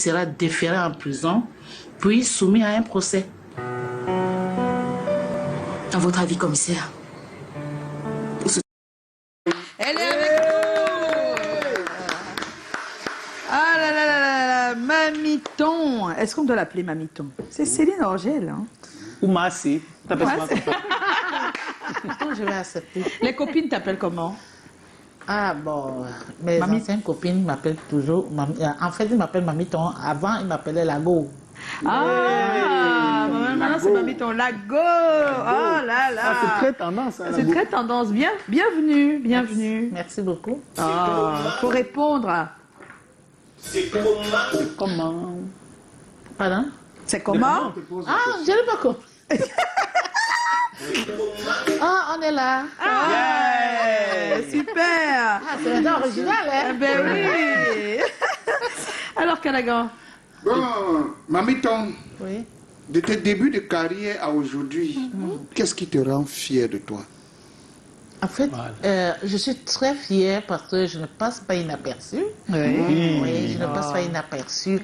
sera déféré en prison, puis soumis à un procès. À votre avis, commissaire? Elle est avec nous. Ah là là là là là, Mamiton. Est-ce qu'on doit l'appeler Mamiton? C'est Céline Orgel. Hein? Ou Massé. T'appelles comment? Je vais accepter. Les copines t'appellent comment? Ah bon, mes anciennes copines m'appellent toujours... En fait, ils m'appellent Mamiton. Avant, ils m'appelaient Lago. Ah, maintenant c'est Mamiton. Lago. Oh là là. Ah, c'est très tendance. Hein, c'est très tendance. Bienvenue, bienvenue. Merci beaucoup. Ah, faut répondre. C'est comment? Pardon? C'est comment? Ah, je n'ai pas compris. Ah, on est là. Ah, super. Ah, c'est vraiment original, hein? Ben oui. Alors, Callaghan? Bon, Mamiton, Oui. de tes débuts de carrière à aujourd'hui, qu'est-ce qui te rend fier de toi? En fait, Voilà. je suis très fière parce que je ne passe pas inaperçue. Oui. Oui, je ne passe pas inaperçue.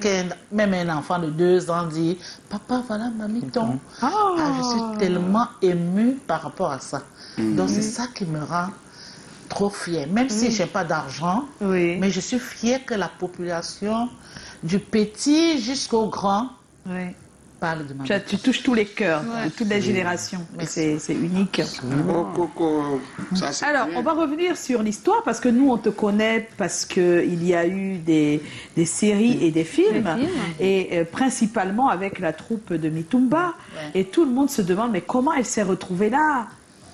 Même un enfant de 2 ans dit « Papa, voilà Mamiton. » Je suis tellement émue par rapport à ça. Donc c'est ça qui me rend trop fière. Même si je n'ai pas d'argent, mais je suis fière que la population, du petit jusqu'au grand, parle de Mamiton. Tu touches tous les cœurs de toutes les générations. C'est unique. Alors, on va revenir sur l'histoire parce que nous, on te connaît parce qu'il y a eu des séries et des films. Et principalement avec la troupe de Mitumba. Et tout le monde se demande, mais comment elle s'est retrouvée là?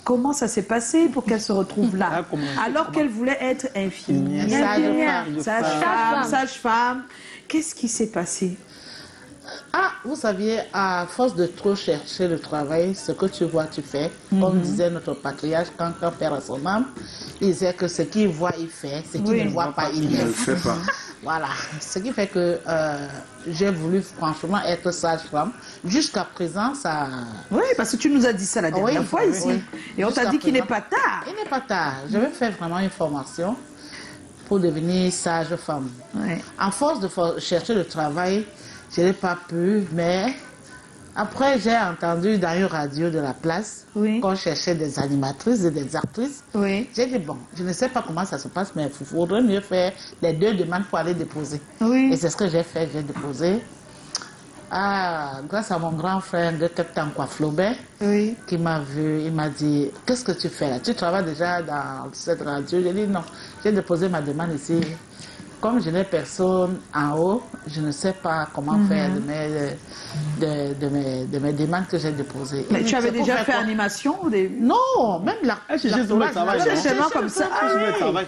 Comment ça s'est passé pour qu'elle se retrouve là? Alors qu'elle voulait être infirmière, sage-femme. Qu'est-ce qui s'est passé? Ah, vous saviez, à force de trop chercher le travail, ce que tu vois, tu fais. Comme disait notre patriarche, quand perd à son âme, il disait que ce qu'il voit, il fait. Ce qu'il ne voit pas, il ne fait pas. Voilà. Ce qui fait que j'ai voulu franchement être sage-femme. Jusqu'à présent, ça... Oui, parce que tu nous as dit ça la dernière fois ici. Oui. Et on t'a dit qu'il n'est pas tard. Il n'est pas tard. Je vais faire vraiment une formation pour devenir sage-femme. À force de chercher le travail, je n'ai pas pu, mais après j'ai entendu dans une radio de la place qu'on cherchait des animatrices et des actrices. J'ai dit bon, je ne sais pas comment ça se passe, mais il faudrait mieux faire les 2 demandes pour aller déposer. Et c'est ce que j'ai fait, j'ai déposé. Ah, grâce à mon grand frère de Tankwa Flaubert, qui m'a vu, il m'a dit, qu'est-ce que tu fais là? Tu travailles déjà dans cette radio? J'ai dit non, j'ai déposé ma demande ici. Comme je n'ai personne en haut, je ne sais pas comment faire de mes demandes que j'ai déposées. Mais tu avais déjà fait animation ou des... Non, même la c'est seulement comme ça.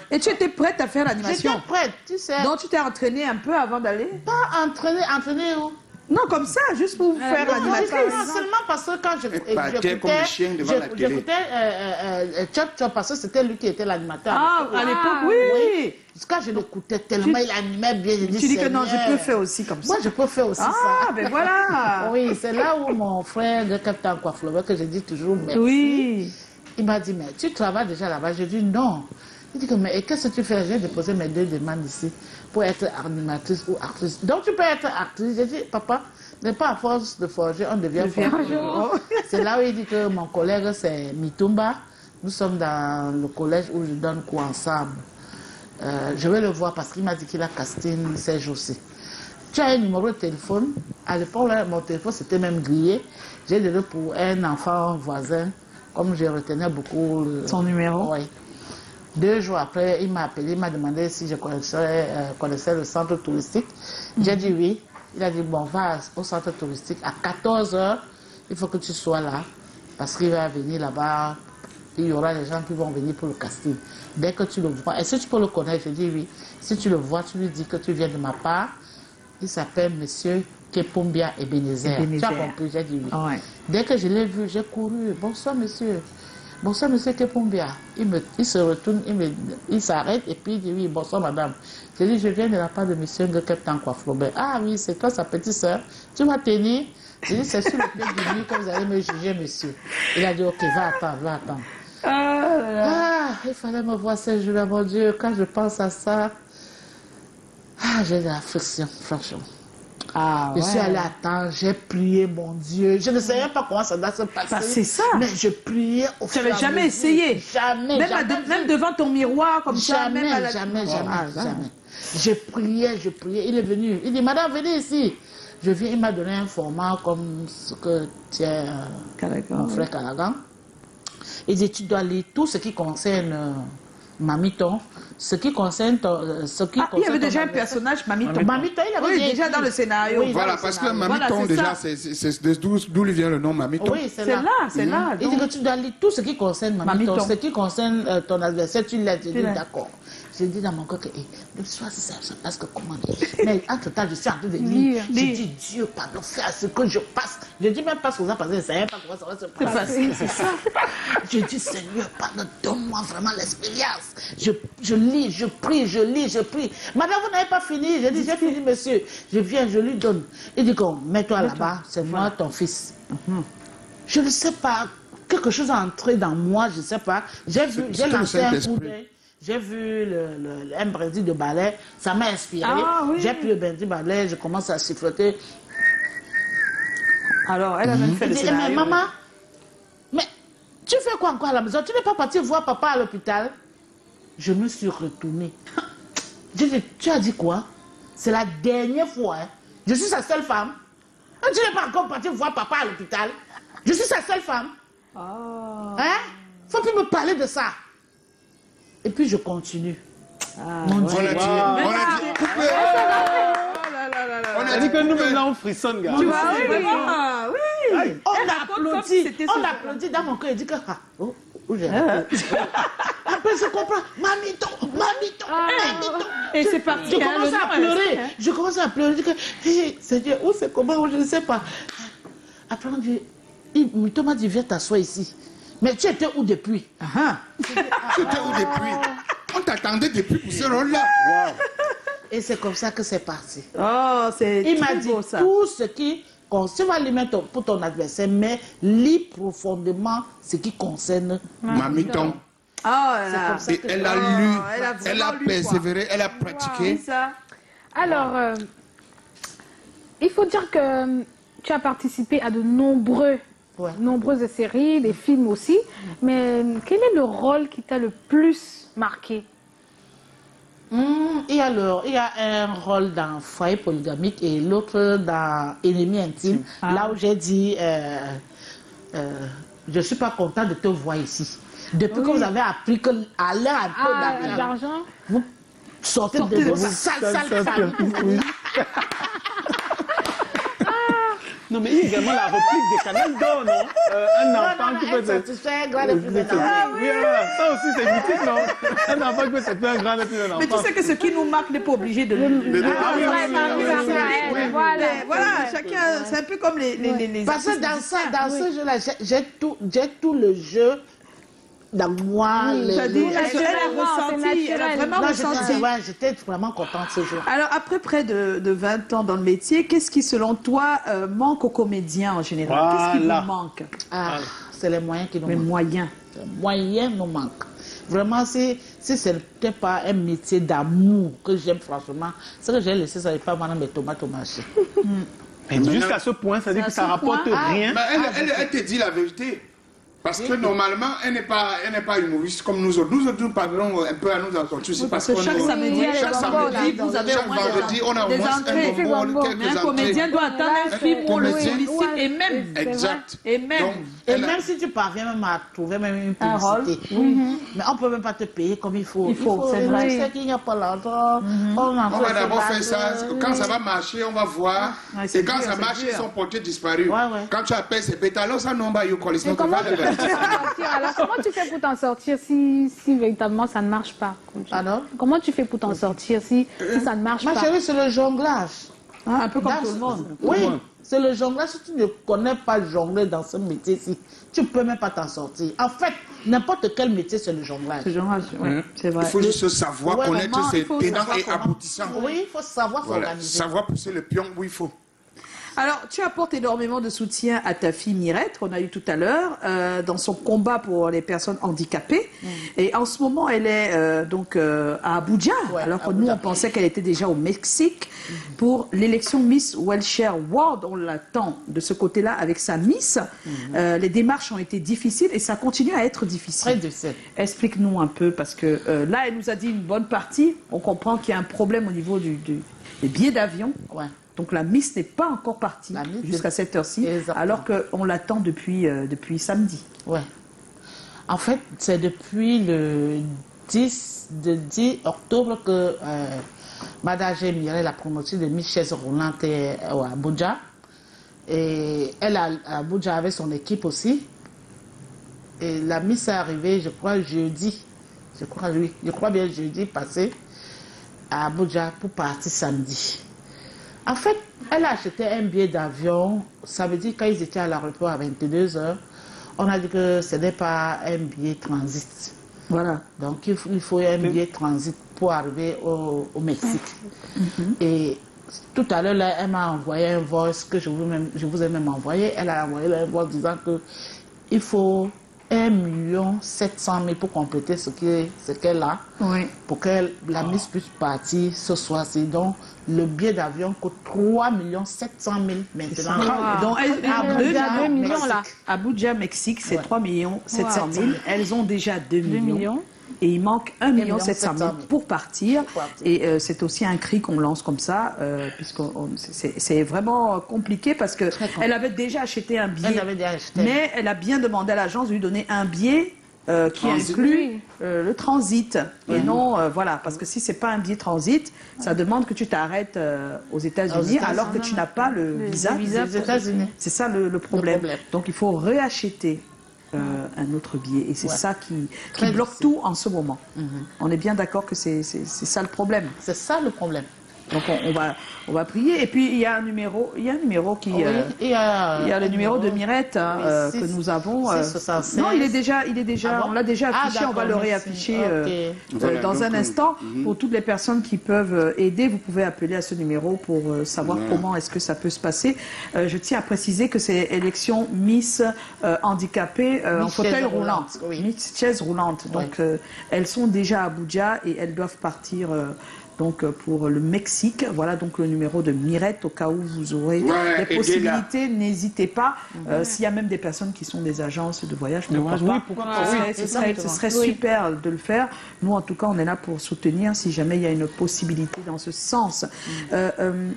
Et tu étais prête à faire l'animation? J'étais prête, tu sais. Donc tu t'es entraînée un peu avant d'aller? Pas entraînée où? Non, comme ça, juste pour faire l'animation. Seulement parce que quand j'écoutais Chop Chop, parce que c'était lui qui était l'animateur. Ah, à l'époque, oui. Quand je l'écoutais tellement, il animait bien. Tu dis que non, je peux faire aussi comme ça. Moi, je peux faire aussi ça. Ah, ben voilà. Oui, c'est là où mon frère de Captain Coiffleur, que je dis toujours merci. Oui. Il m'a dit, mais tu travailles déjà là-bas? Je dis non. Il dit, mais qu'est-ce que tu fais? J'ai déposé mes 2 demandes ici pour être animatrice ou actrice. Donc tu peux être actrice. J'ai dit, papa, n'est pas à force de forger, on devient forger. C'est là où il dit que mon collègue, c'est Mitumba. Nous sommes dans le collège où je donne cours ensemble. Je vais le voir parce qu'il m'a dit qu'il a casting ces jours-ci. Tu as un numéro de téléphone. À l'époque, mon téléphone s'était même grillé. J'ai donné pour un enfant voisin, comme je retenais beaucoup son numéro. Oui. 2 jours après, il m'a appelé, il m'a demandé si je connaissais le centre touristique. J'ai dit oui. Il a dit, bon, va au centre touristique à 14h, il faut que tu sois là, parce qu'il va venir là-bas, il y aura des gens qui vont venir pour le casting. Dès que tu le vois, est-ce que tu peux le connaître? Je dis oui. Si tu le vois, tu lui dis que tu viens de ma part. Il s'appelle Monsieur Kepumbia Ebenezer. Tu as compris? J'ai dit oui. Dès que je l'ai vu, j'ai couru. Bonsoir, monsieur. Bonsoir, monsieur Kepumbia. Il se retourne, il s'arrête et puis il dit oui, bonsoir, madame. Je dis, je viens de la part de monsieur Captain Coifflobert. Ah oui, c'est toi, sa petite soeur. Tu vas tenir? Je dis, c'est sur le pied du mur que vous allez me juger, monsieur. Il a dit, ok, va attendre. Il fallait me voir ce jour-là, mon Dieu. Quand je pense à ça, j'ai de la friction, franchement. Ah, Je suis ouais. allée attendre, j'ai prié, mon Dieu. Je ne savais pas comment ça doit se passer. Bah, c'est ça. Mais je priais au Tu fur et n'avais à jamais mesure. essayé. Jamais. Même, jamais, même devant ton miroir, comme ça. jamais, Même à la... jamais, jamais, Ah, jamais. Je priais. Il est venu. Il dit, madame, venez ici. Je viens, il m'a donné un format comme ce que tient mon frère Calagan. Il dit, tu dois lire tout ce qui concerne Mamiton, ce qui concerne il y avait déjà un personnage, Mamiton. Mamiton, il avait Oui, déjà déjà écrit. dans le scénario. Oui, Voilà, dans le parce que scénario. Mamiton, Voilà, c'est déjà, ça. c'est d'où lui vient le nom Mamiton. Oui, c'est C'est là. là, c'est là. Il dit donc. que tu dois lire tout ce qui concerne Mamiton, Mamiton. ce qui concerne ton adversaire, tu l'as dit, l'as. d'accord. J'ai dit dans mon cœur que le soir, ça passe que comment dire. Mais entre-temps, je suis en train de lire. J'ai dit, Dieu, pardon, fais à ce que je passe. Je dis même pas ce que ça passe, je ne savais pas comment ça va se passer. C'est ça. Je dis, Seigneur, pardon, donne-moi vraiment l'expérience. Je lis, je prie, je lis, je prie. Madame, vous n'avez pas fini. Je dis, j'ai fini, monsieur. Je viens, je lui donne. Il dit, mets-toi là-bas, c'est moi, ton fils. Je ne sais pas, quelque chose a entré dans moi, je ne sais pas. J'ai le lancé un coup Saint-Esprit. d'œil. J'ai vu un brésil de ballet, ça m'a inspiré. Ah, oui. J'ai pris le brésil de ballet, je commence à siffloter. Alors, elle a même fait Il le dit, mais scénario. maman, mais tu fais quoi encore à la maison? Tu n'es pas partie voir papa à l'hôpital? Je me suis retournée. J'ai dit, tu as dit quoi? C'est la dernière fois. Hein. Je suis sa seule femme. Tu n'es pas encore partie voir papa à l'hôpital. Je suis sa seule femme. Ah. Hein? Faut plus me parler de ça. Et puis je continue. Mon Dieu. On a dit, coupez. On On a a dit dit que nous-mêmes, là, on frissonne, gars. Tu vois, ah, oui. On applaudit dans mon cœur et dit que j'ai après je comprends. Mamito. Et c'est parti. Je commence à pleurer. Je commence à pleurer. Je dis que hey, Seigneur, où c'est comment, je ne sais pas. Après on dit, Mito m'a dit viens t'asseoir ici. Mais tu étais où depuis? Tu étais où depuis? On t'attendait depuis pour ce rôle-là. Et c'est comme ça que c'est parti. Oh, c'est Il m'a très dit beau, ça. tout ce qui, quand tu vas lui mettre pour ton adversaire, mais lis profondément ce qui concerne. Mamiton. Oh là comme ça Et que elle a Oh, lu, elle a elle a vraiment lu, persévéré, elle a pratiqué. C'est ça. Alors, il faut dire que tu as participé à de nombreuses séries, des films aussi. Mais quel est le rôle qui t'a le plus marqué? Il y a un rôle dans Foyer polygamique et l'autre dans Ennemi intime. Là où j'ai dit, je ne suis pas content de te voir ici. Depuis que vous avez appris qu'à l'heure un peu L'argent? vous sortez de vos sales familles. Non, mais il y a également la réplique des Canal d'Or, non? Un enfant qui peut être satisfait, grand et plus Oui, voilà. Ça aussi, c'est mythique, non? Un enfant qui peut être un grand et plus un enfant. Mais tu sais que ce qui nous marque n'est pas obligé de le Voilà, chacun, c'est un peu comme les Parce que dans ce jeu-là, j'ai tout le jeu dans moi. elle a vraiment Non, ressenti. j'étais vraiment contente ce jour. Alors, après près de 20 ans dans le métier, qu'est-ce qui, selon toi, manque aux comédiens en général? Qu'est-ce qui Voilà. vous manque? C'est les moyens qui nous Les manquent. moyens. Les moyens nous manquent. Vraiment, si ce n'était pas un métier d'amour que j'aime franchement, c'est que j'ai laissé ça et pas vendre mes tomates au marché. Mais jusqu'à ce point, ça veut dire que ça rapporte rien. Mais elle te dit la vérité. Parce que normalement, elle n'est pas humoriste comme nous autres. Nous autres, nous parlons un peu à nous autres. C'est parce que chaque samedi, vous avez chaque au moins vendredi, on a au des moins entrées. un bonbon, Mais quelques un comédien entrées. doit attendre un film, on le comédien. sollicite et même. Exact. Et même. Donc, Et elle a- même si tu parviens même à trouver même une Un rôle. publicité, mais on ne peut même pas te payer comme il faut. Il faut, c'est tu vrai. sais qu'il n'y a pas l'argent. On va d'abord faire ça. Quand ça va marcher, on va voir. Ouais, c'est Et quand dur, ça c'est marche, dur. ils sont portés disparus. Ouais, ouais. Quand tu appelles ces pétalos, ça non, bah, you call it. Mais comment tu fais pour t'en sortir? Alors, comment tu fais pour t'en sortir si véritablement ça ne marche pas? Alors Comment tu fais pour t'en sortir si ça ne marche Ma pas? chérie, c'est le jonglage. Un peu comme Dans tout le ce- monde. Oui, c'est le jonglage. Si tu ne connais pas jongler dans ce métier-ci, tu ne peux même pas t'en sortir. En fait, n'importe quel métier, c'est le jonglage. Ce genre, ouais, c'est vrai. Il faut juste savoir Ouais, connaître vraiment, ses il faut tenants savoir et comment. aboutissants. Oui, il faut savoir Voilà, s'organiser. savoir pousser le pion où il faut. Alors, tu apportes énormément de soutien à ta fille Mirette, qu'on a eu tout à l'heure, dans son combat pour les personnes handicapées. Et en ce moment, elle est à Abuja, alors que nous, on pensait qu'elle était déjà au Mexique pour l'élection Miss Welshare World. On l'attend de ce côté-là avec sa Miss. Les démarches ont été difficiles et ça continue à être difficile. Très difficile. Explique-nous un peu, parce que là, elle nous a dit une bonne partie. On comprend qu'il y a un problème au niveau des billets d'avion. Ouais. Donc la Miss n'est pas encore partie jusqu'à cette heure-ci, alors qu'on l'attend depuis samedi. Ouais. En fait, c'est depuis le 10 octobre que Madame G. Mireille, la promotrice de Miss Chaise Roulante à Abuja. Et elle à Abuja avec son équipe aussi. Et la Miss est arrivée, je crois, jeudi. Je crois bien jeudi passé à Abuja pour partir samedi. En fait, elle a acheté un billet d'avion. Ça veut dire quand ils étaient à l'aéroport à 22h, on a dit que ce n'est pas un billet transit. Voilà. Donc il faut un billet transit pour arriver au Mexique. Et tout à l'heure, elle m'a envoyé un voice que je vous ai même envoyé. Elle a envoyé un voice disant qu'il faut 1 700 000 pour compléter ce qu'elle a, pour que la Miss puisse partir ce soir-ci. Donc, le billet d'avion coûte 3 700 000 maintenant. Donc, Abuja, 2 millions là. Abuja, Mexique, c'est 3 700 000. Elles ont déjà 2 millions. Et il manque 1 700 000 pour partir. Et c'est aussi un cri qu'on lance comme ça, puisque c'est vraiment compliqué parce qu'elle avait déjà acheté un billet. Mais elle a bien demandé à l'agence de lui donner un billet qui inclut le transit. Et non, voilà, parce que si c'est pas un billet transit, ça demande que tu t'arrêtes aux États-Unis alors que tu n'as pas le visa des États-Unis. C'est ça le problème. Donc il faut réacheter un autre billet. Et c'est ça qui bloque tout en ce moment. On est bien d'accord que c'est ça le problème. C'est ça le problème. Donc on va prier. Et puis il y a un numéro qui il y a le numéro de Mirette que nous avons. Non, il est déjà on l'a déjà affiché, on va le réafficher dans un instant. Pour toutes les personnes qui peuvent aider, vous pouvez appeler à ce numéro pour savoir comment est-ce que ça peut se passer. Je tiens à préciser que c'est élection Miss handicapée en fauteuil roulant, Miss chaise roulante. Donc elles sont déjà à Abuja et elles doivent partir donc pour le Mexique. Voilà donc le numéro de Mirette au cas où vous aurez des possibilités. N'hésitez pas. S'il y a même des personnes qui sont des agences de voyage, ce serait super de le faire. Nous, en tout cas, on est là pour soutenir si jamais il y a une possibilité dans ce sens.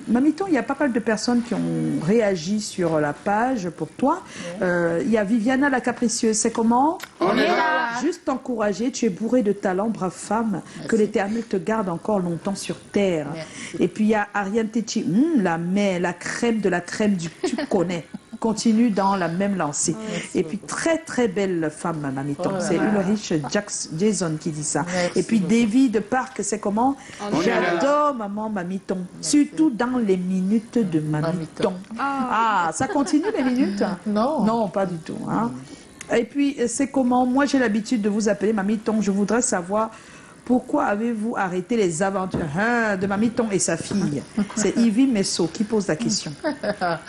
Mamiton, il y a pas mal de personnes qui ont réagi sur la page pour toi. Il y a Viviana la capricieuse. C'est comment? On est là. Juste t'encourager. Tu es bourrée de talent, brave femme. Merci. Que l'Éternel te garde encore longtemps sur terre. Merci. Et puis il y a Ariane Techi, la crème de la crème tu connais. Continue dans la même lancée. Merci. Et puis très très belle femme, Mamiton. C'est Ulrich Jason qui dit ça. Merci. Et puis David Park, c'est comment? J'adore maman Mamiton. Surtout dans les minutes de Mamiton. Ça continue les minutes? Non, pas du tout. Hein. Et puis c'est comment? Moi j'ai l'habitude de vous appeler Mamiton. Je voudrais savoir pourquoi avez-vous arrêté les aventures de Mamiton et sa fille? C'est Yvie Messo qui pose la question.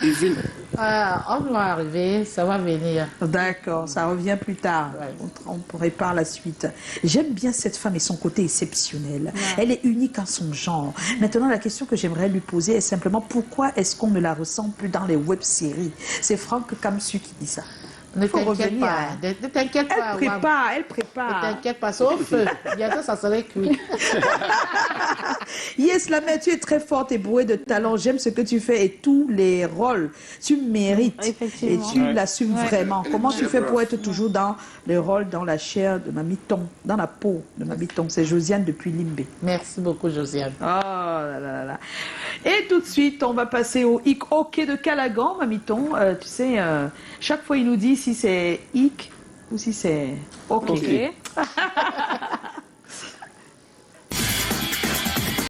Yvie. On va arriver, ça va venir. D'accord, ça revient plus tard. On prépare la suite. J'aime bien cette femme et son côté exceptionnel. Elle est unique en son genre. Maintenant, la question que j'aimerais lui poser est simplement pourquoi est-ce qu'on ne la ressent plus dans les web-séries? C'est Franck Kamsu qui dit ça. Ne t'inquiète pas. Elle prépare. Ne t'inquiète pas, sauf bientôt ça serait cuit. Yes, la mère, tu es très forte et bourrée de talent. J'aime ce que tu fais et tous les rôles. Tu mérites et tu l'assumes vraiment. Comment tu fais pour être toujours dans les rôles, dans la chair de Mamiton, dans la peau de Mamiton? C'est Josiane depuis Limbé. Merci beaucoup, Josiane. Oh là là là. Et tout de suite, on va passer au hic hockey de Calagan, Mamiton. Tu sais, chaque fois, il nous dit si c'est hic ou si c'est ok.